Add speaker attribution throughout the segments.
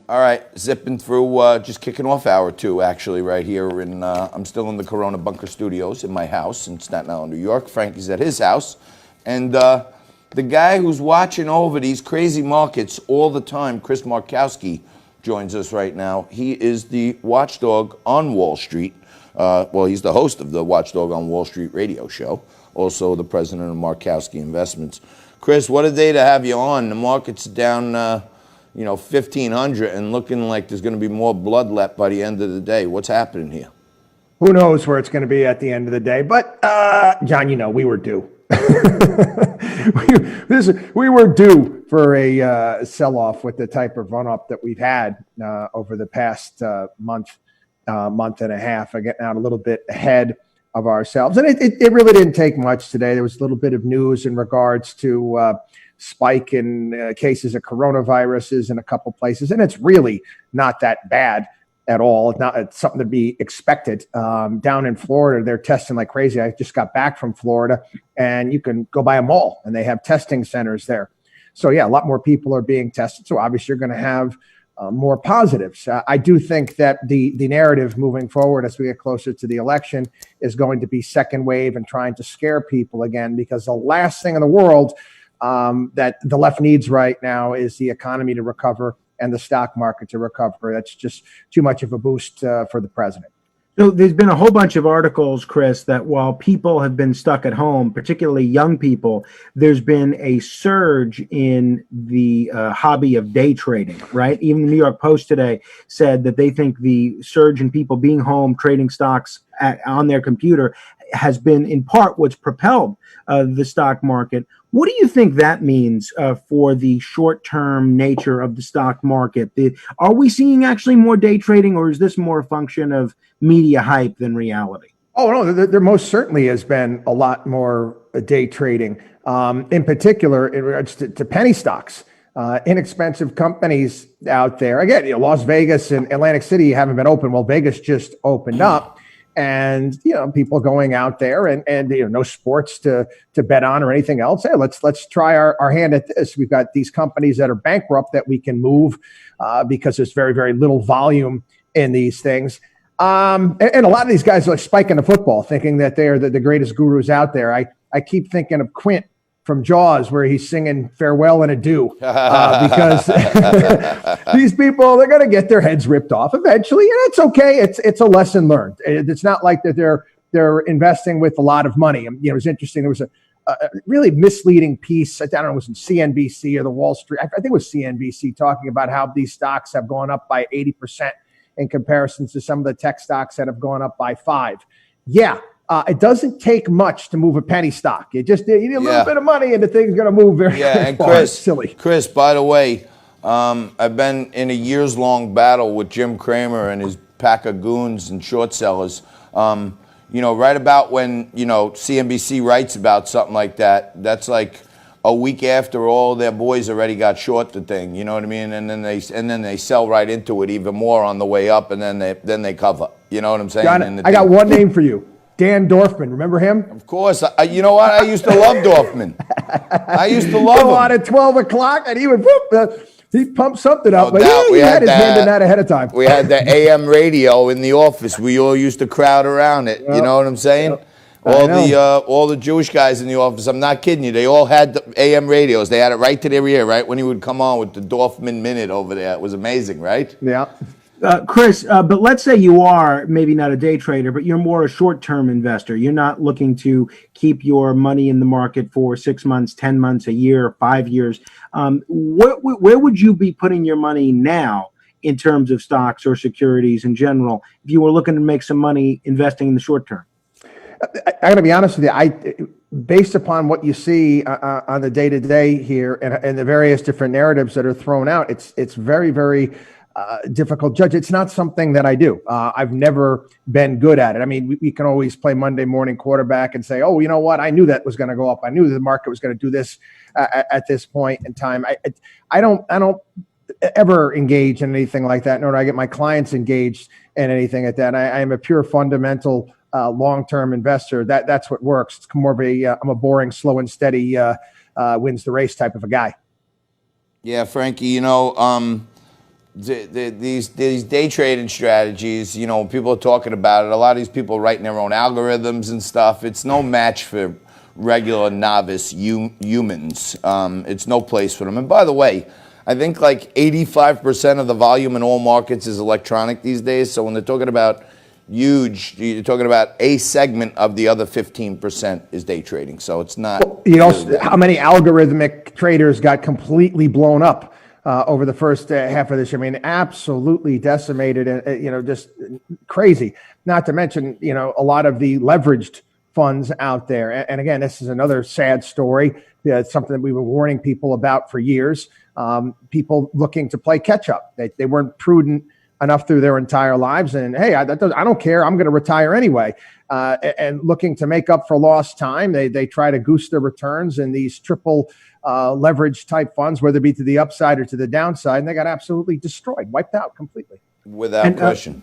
Speaker 1: All right, zipping through, just kicking off hour two, actually, right here. I'm still in the Corona Bunker Studios in my house in Staten Island, New York. Frankie's at his house. And the guy who's watching over these crazy markets all the time, Chris Markowski, joins us right now. He is the watchdog on Wall Street. He's the host of the Watchdog on Wall Street radio show, also the president of Markowski Investments. Chris, what a day to have you on. The market's down, 1,500 and looking like there's going to be more blood let by the end of the day. What's happening here?
Speaker 2: Who knows where it's going to be at the end of the day? But, John, we were due. we were due for a sell-off with the type of run-up that we've had over the past month and a half. Getting out a little bit ahead of ourselves. And it really didn't take much today. There was a little bit of news in regards to spike in cases of coronaviruses in a couple places. And it's really not that bad at all. It's something to be expected. Down in Florida, they're testing like crazy. I just got back from Florida, and you can go by a mall, and they have testing centers there. So, yeah, a lot more people are being tested. So, obviously, you're going to have more positives. I do think that the narrative moving forward as we get closer to the election is going to be second wave and trying to scare people again, because the last thing in the world that the left needs right now is the economy to recover and the stock market to recover. That's just too much of a boost for the president.
Speaker 3: So there's been a whole bunch of articles, Chris, that while people have been stuck at home, particularly young people, there's been a surge in the hobby of day trading, right? Even the New York Post today said that they think the surge in people being home trading stocks on their computer has been in part what's propelled the stock market. What do you think that means for the short-term nature of the stock market? Are we seeing actually more day trading, or is this more a function of media hype than reality?
Speaker 2: Oh, no, there most certainly has been a lot more day trading, in particular in regards to penny stocks, inexpensive companies out there. Again, Las Vegas and Atlantic City haven't been open. Well, Vegas just opened up. And, people going out there and no sports to bet on or anything else. Hey, let's try our hand at this. We've got these companies that are bankrupt that we can move because there's very, very little volume in these things. And a lot of these guys are spiking the football, thinking that they're the greatest gurus out there. I keep thinking of Quint from Jaws, where he's singing farewell and adieu, because these people, they're going to get their heads ripped off eventually, and it's okay. It's a lesson learned. It's not like that they're investing with a lot of money. It was interesting. There was a really misleading piece. I don't know, it was in CNBC or the Wall Street. I think it was CNBC, talking about how these stocks have gone up by 80% in comparison to some of the tech stocks that have gone up by 5%. Yeah. It doesn't take much to move a penny stock. You need a little bit of money, and the thing's going to move very
Speaker 1: and
Speaker 2: far.
Speaker 1: Chris,
Speaker 2: it's silly.
Speaker 1: Chris, by the way, I've been in a years-long battle with Jim Cramer and his pack of goons and short sellers. Right about when CNBC writes about something like that, that's like a week after all their boys already got short the thing. You know what I mean? And then they sell right into it even more on the way up, and then they cover. You know what I'm saying?
Speaker 2: John, I got one name for you. Dan Dorfman, remember him?
Speaker 1: Of course. You know what? I used to love Dorfman. I used to love him.
Speaker 2: On at 12 o'clock, and he would he'd pump something up.
Speaker 1: No
Speaker 2: but
Speaker 1: doubt.
Speaker 2: he had his hand in that ahead of time.
Speaker 1: We had the AM radio in the office. We all used to crowd around it. You know what I'm saying? All the Jewish guys in the office, I'm not kidding you, they all had the AM radios. They had it right to their ear, right? When he would come on with the Dorfman Minute over there. It was amazing, right?
Speaker 2: Yeah.
Speaker 3: Chris, but let's say you are maybe not a day trader, but you're more a short-term investor. You're not looking to keep your money in the market for 6 months, 10 months, a year, 5 years. Where would you be putting your money now in terms of stocks or securities in general if you were looking to make some money investing in the short term?
Speaker 2: I got to be honest with you. Based upon what you see on the day-to-day here and the various different narratives that are thrown out, it's very, very difficult judge. It's not something that I do. I've never been good at it. I mean, we can always play Monday morning quarterback and say, oh, you know what? I knew that was going to go up. I knew the market was going to do this at this point in time. I don't ever engage in anything like that, nor do I get my clients engaged in anything like that. I am a pure fundamental long-term investor. That's what works. It's more of I'm a boring, slow and steady wins the race type of a guy.
Speaker 1: Yeah, Frankie, these day trading strategies, you know, people are talking about it. A lot of these people writing their own algorithms and stuff. It's no match for regular novice humans. It's no place for them. And by the way, I think like 85% of the volume in all markets is electronic these days. So when they're talking about huge, you're talking about a segment of the other 15% is day trading. So it's not.
Speaker 2: You know, how many algorithmic traders got completely blown up over the first half of this year? I mean, absolutely decimated, and you know, just crazy. Not to mention, you know, a lot of the leveraged funds out there. And again, this is another sad story. It's something that we were warning people about for years. People looking to play catch up. They weren't prudent enough through their entire lives. And hey, I don't care. I'm going to retire anyway. And looking to make up for lost time, they try to goose their returns in these triple leverage type funds, whether it be to the upside or to the downside. And they got absolutely destroyed, wiped out completely.
Speaker 1: Without question.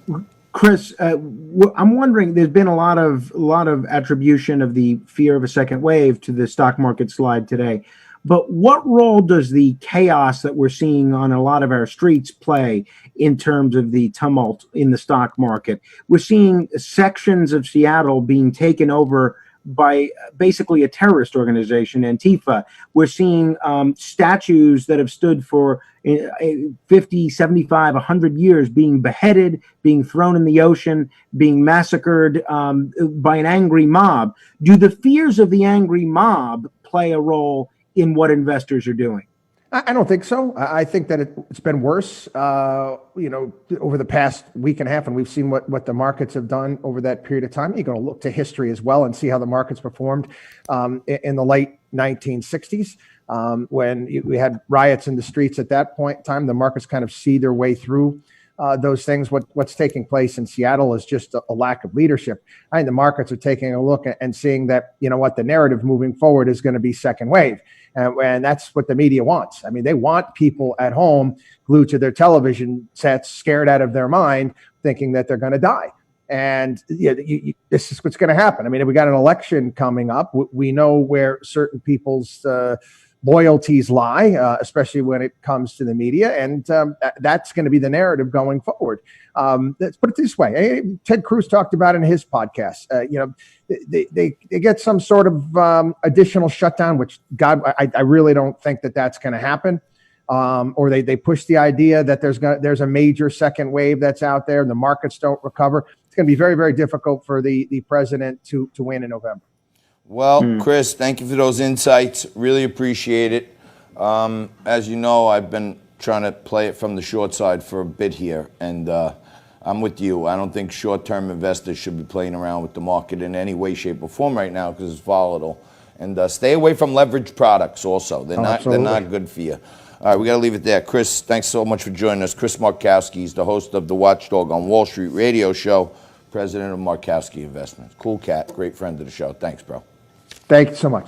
Speaker 3: Chris, I'm wondering. There's been a lot of attribution of the fear of a second wave to the stock market slide today. But what role does the chaos that we're seeing on a lot of our streets play in terms of the tumult in the stock market? We're seeing sections of Seattle being taken over by basically a terrorist organization, Antifa. We're seeing statues that have stood for 50, 75, 100 years being beheaded, being thrown in the ocean, being massacred by an angry mob. Do the fears of the angry mob play a role in what investors are doing?
Speaker 2: I don't think so. I think that it's been worse, you know, over the past week and a half, and we've seen what the markets have done over that period of time. You're going to look to history as well and see how the markets performed in the late 1960s when we had riots in the streets. At that point in time, the markets kind of see their way through those things. What's taking place in Seattle is just a lack of leadership. I think the markets are taking a look and seeing that, you know what, the narrative moving forward is going to be second wave. And that's what the media wants. I mean, they want people at home glued to their television sets, scared out of their mind, thinking that they're going to die. And this is what's going to happen. I mean, we got an election coming up. We know where certain people's loyalties lie, especially when it comes to the media. And that's going to be the narrative going forward. Let's put it this way. Ted Cruz talked about in his podcast, you know, they get some sort of additional shutdown, which I really don't think that's going to happen. Or they push the idea that there's a major second wave that's out there and the markets don't recover. It's going to be very, very difficult for the president to win in November.
Speaker 1: Well, Chris, thank you for those insights. Really appreciate it. As you know, I've been trying to play it from the short side for a bit here, and I'm with you. I don't think short-term investors should be playing around with the market in any way, shape, or form right now because it's volatile. And stay away from leveraged products also. They're not good for you. All right, we got to leave it there. Chris, thanks so much for joining us. Chris Markowski is the host of the Watchdog on Wall Street radio show, president of Markowski Investments. Cool cat, great friend of the show. Thanks, bro.
Speaker 2: Thank you so much.